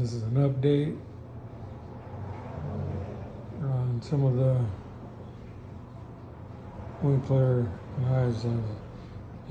This is an update on some of the Winkler knives I've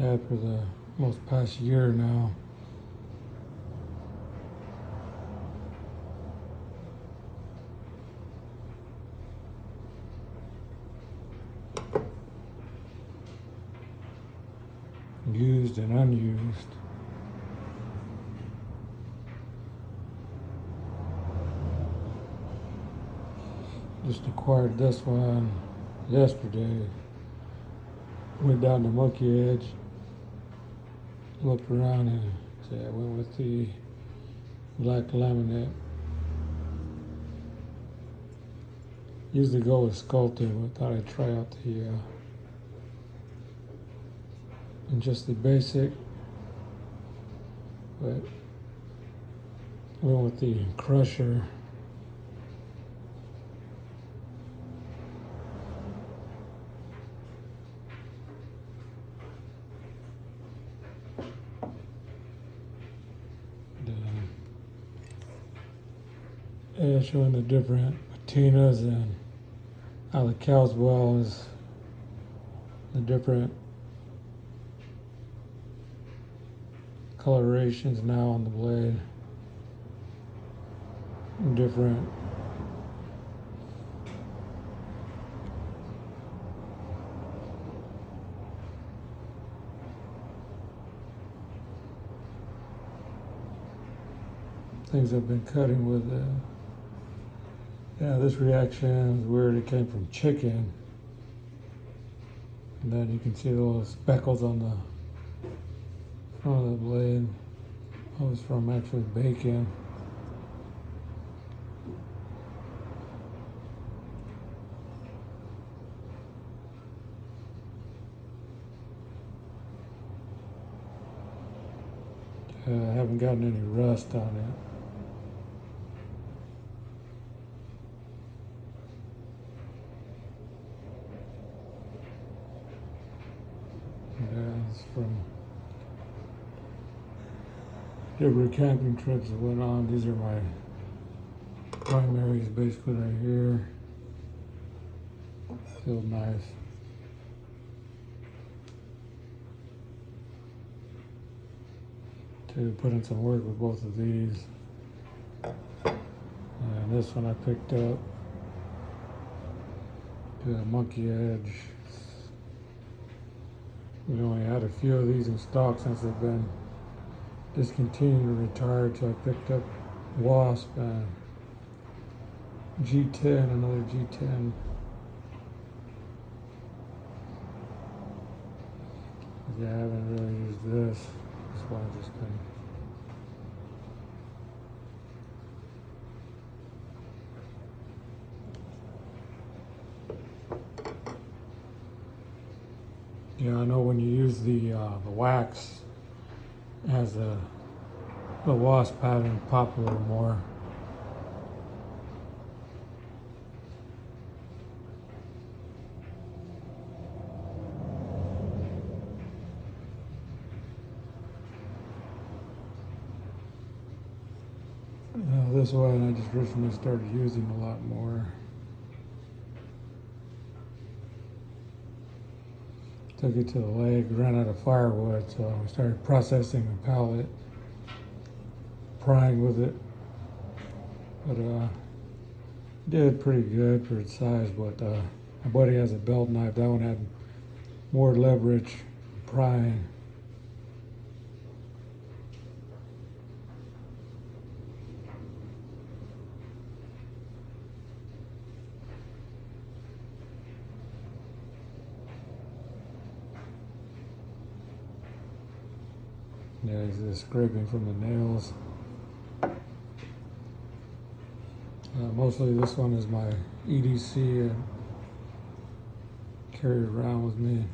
had for the most past year now. Used and unused. Just acquired this one yesterday. Went down to Monkey Edge, looked around, and I went with the black laminate. Usually go with sculpted, but thought I'd try out the and just the basic, but went with the crusher. Showing the different patinas and how the cow's well is the different colorations now on the blade, different things I've been cutting with it. Yeah, this reaction is weird. It came from chicken. And then you can see the little speckles on the front of the blade. That was from actually bacon. I haven't gotten any rust on it. It's from different camping trips that went on. These are my primaries basically right here. Field knife. To put in some work with both of these. And this one I picked up. The Monkey Edge. We only had a few of these in stock since they've been discontinued and retired, so I picked up Wasp and G10, another G10. Yeah, I haven't really used this. This one just been. Yeah, I know when you use the wax as the wasp pattern pop a little more. This one I just recently started using a lot more. Took it to the lake, ran out of firewood, so I started processing the pallet, prying with it. But did pretty good for its size. But my buddy has a belt knife. That one had more leverage, prying. Yeah, he's just scraping from the nails. Mostly this one is my EDC and carry it around with me.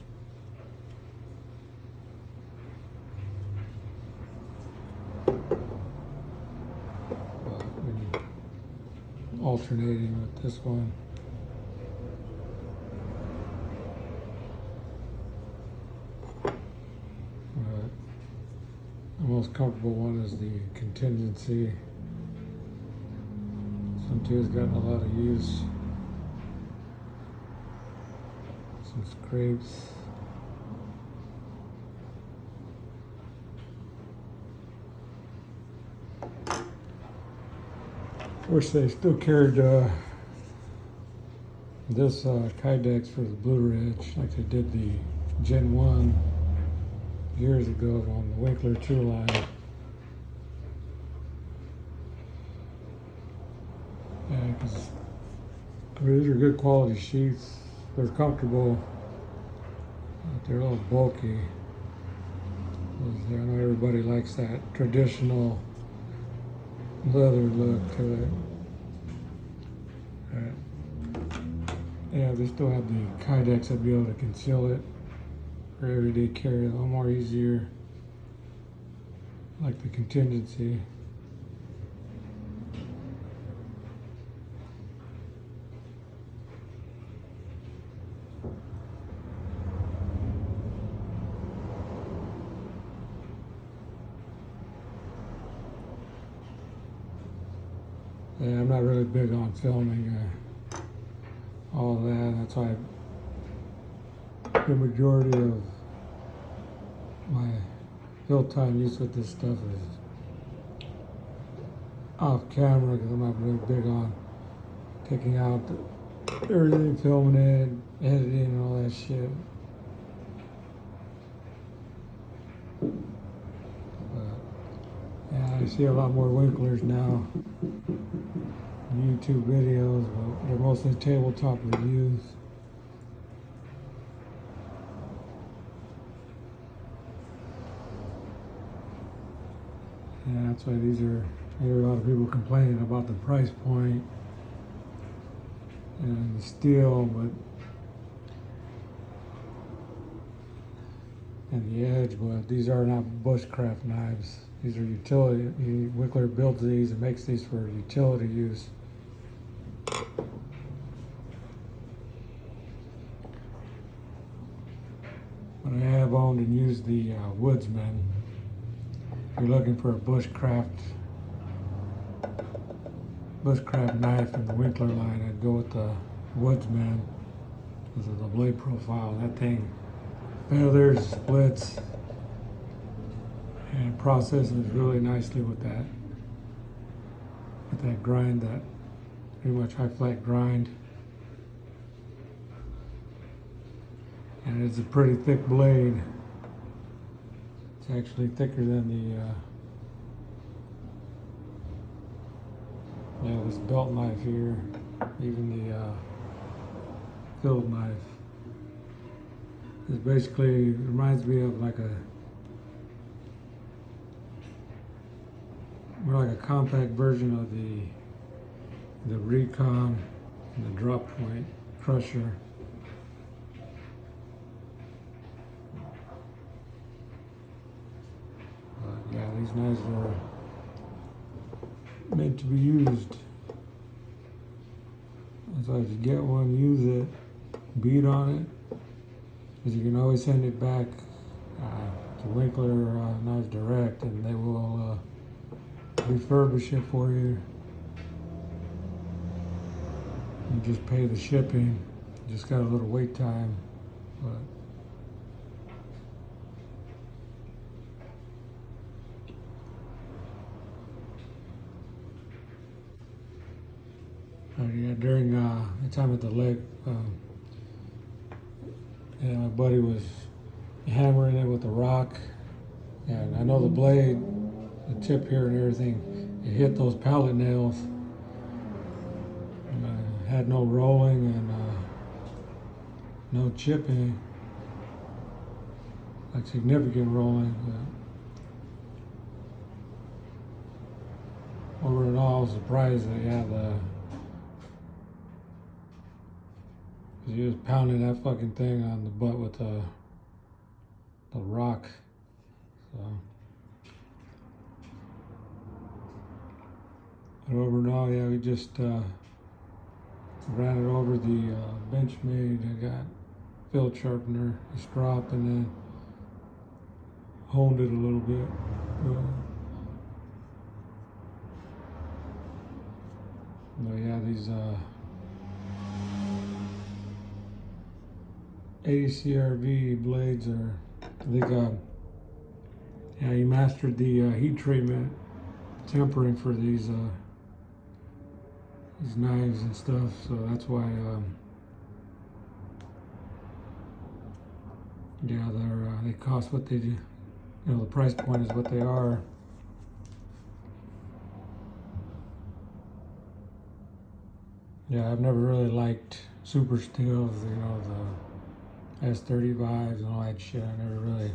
But alternating with this one. The most comfortable one is the contingency. one too has gotten a lot of use. Some scrapes. Wish they still carried this Kydex for the Blue Ridge like they did the Gen 1 years ago on the Winkler 2 line. Yeah, because these are good quality sheets. They're comfortable, but they're a little bulky. I know everybody likes that traditional leather look to it. Yeah, they still have the Kydex that'd be able to conceal it for everyday carry, a little more easier, like the contingency. Yeah, I'm not really big on filming all that. That's why the majority of my fill time use with this stuff is off camera, because I'm not really big on taking out everything, filming it, editing, and all that shit. But, yeah, I see a lot more Winklers now. YouTube videos, but they're mostly tabletop reviews. Yeah, that's why these are, I hear a lot of people complaining about the price point and the steel, but and the edge, but these are not bushcraft knives. These are utility. Winkler builds these and makes these for utility use. But I have owned and used the Woodsman. If you're looking for a bushcraft knife in the Winkler line, I'd go with the Woodsman because of the blade profile. That thing feathers, splits, and processes really nicely with that grind, that pretty much high flat grind. And it's a pretty thick blade. It's actually thicker than this belt knife here, even the field knife. It basically reminds me of like more like a compact version of the Recon and the drop point crusher. Yeah, these knives are meant to be used. So if you get one, use it, beat on it, because you can always send it back to Winkler Knives Direct, and they will refurbish it for you. You just pay the shipping. You just got a little wait time, but yeah, during the time at the lake, my buddy was hammering it with a rock, and I know the blade, the tip here and everything, it hit those pallet nails, and had no rolling and no chipping, like significant rolling. But overall, I was surprised that he was pounding that fucking thing on the butt with the rock. So, but overall, yeah, we just ran it over the Benchmade. I got field sharpener, a strop, and then honed it a little bit. But yeah, these 80 CRV blades are, I think, yeah, he mastered the heat treatment tempering for these knives and stuff, so that's why yeah, they cost what they do. You know, the price point is what they are. Yeah, I've never really liked super steels, you know, the S35s and all that shit. I never really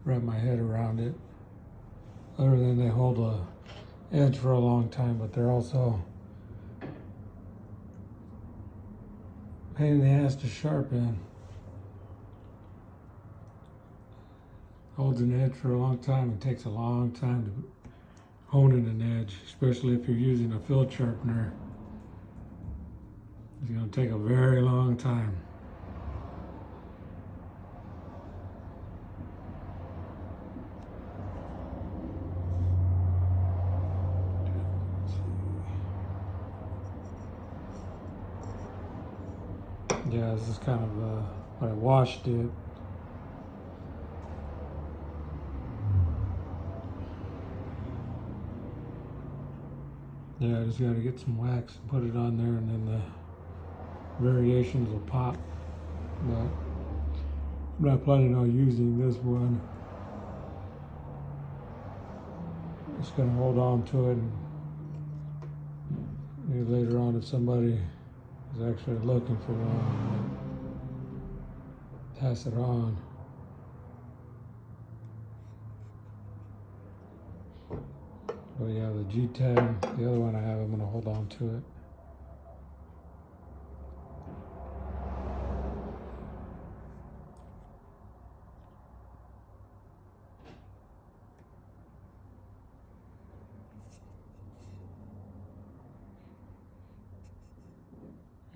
wrapped my head around it. Other than they hold a edge for a long time, but they're also pain in the ass to sharpen. Holds an edge for a long time. It takes a long time to hone in an edge, especially if you're using a field sharpener. It's going to take a very long time. Yeah, this is kind of when I washed it. Yeah, I just got to get some wax and put it on there, and then the variations will pop. But I'm not planning on using this one. Just gonna hold on to it, and maybe later on, if somebody is actually looking for one, pass it on. But yeah, the G10, the other one I have, I'm gonna hold on to it.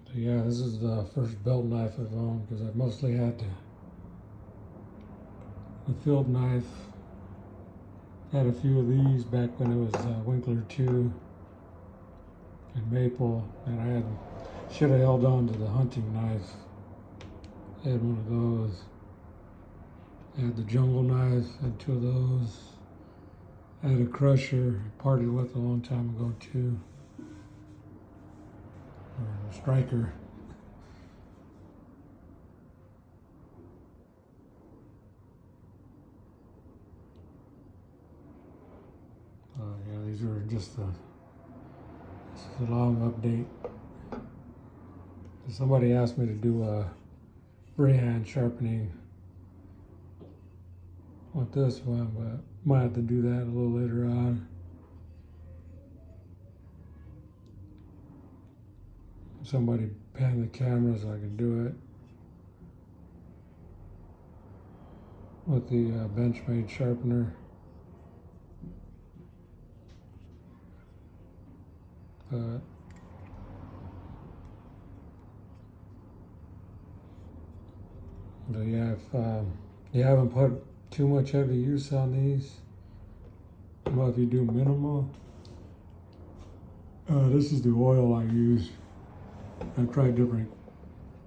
So yeah, this is the first belt knife I've owned, because I've mostly had a field knife. Had a few of these back when it was Winkler 2 and maple, and should have held on to the hunting knife. I had one of those. I had the jungle knife, had 2 of those. I had a crusher, parted with a long time ago too. Or a striker. Yeah, these are just this is a long update. Somebody asked me to do a freehand sharpening with this one, but might have to do that a little later on. Somebody pan the camera so I can do it with the Benchmade sharpener. But yeah, if you haven't put too much heavy use on these, well, if you do minimal, this is the oil I use. I've tried different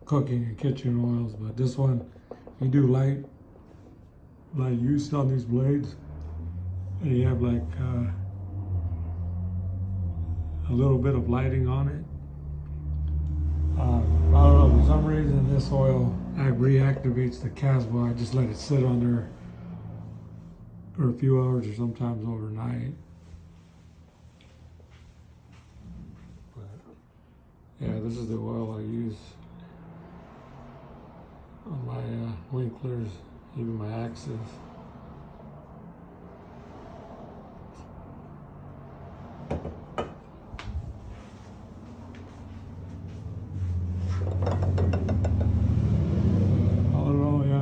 cooking and kitchen oils, but this one, if you do light use on these blades, and you have like a little bit of lighting on it. I don't know, for some reason this oil reactivates the Caswell. I just let it sit on there for a few hours or sometimes overnight. But yeah, this is the oil I use on my Winklers, even my axes.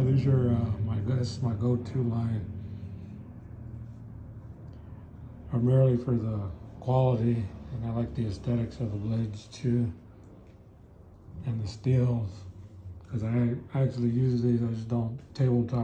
These are this is my go-to line, primarily for the quality, and I like the aesthetics of the blades too, and the steels, because I actually use these. I just don't tabletop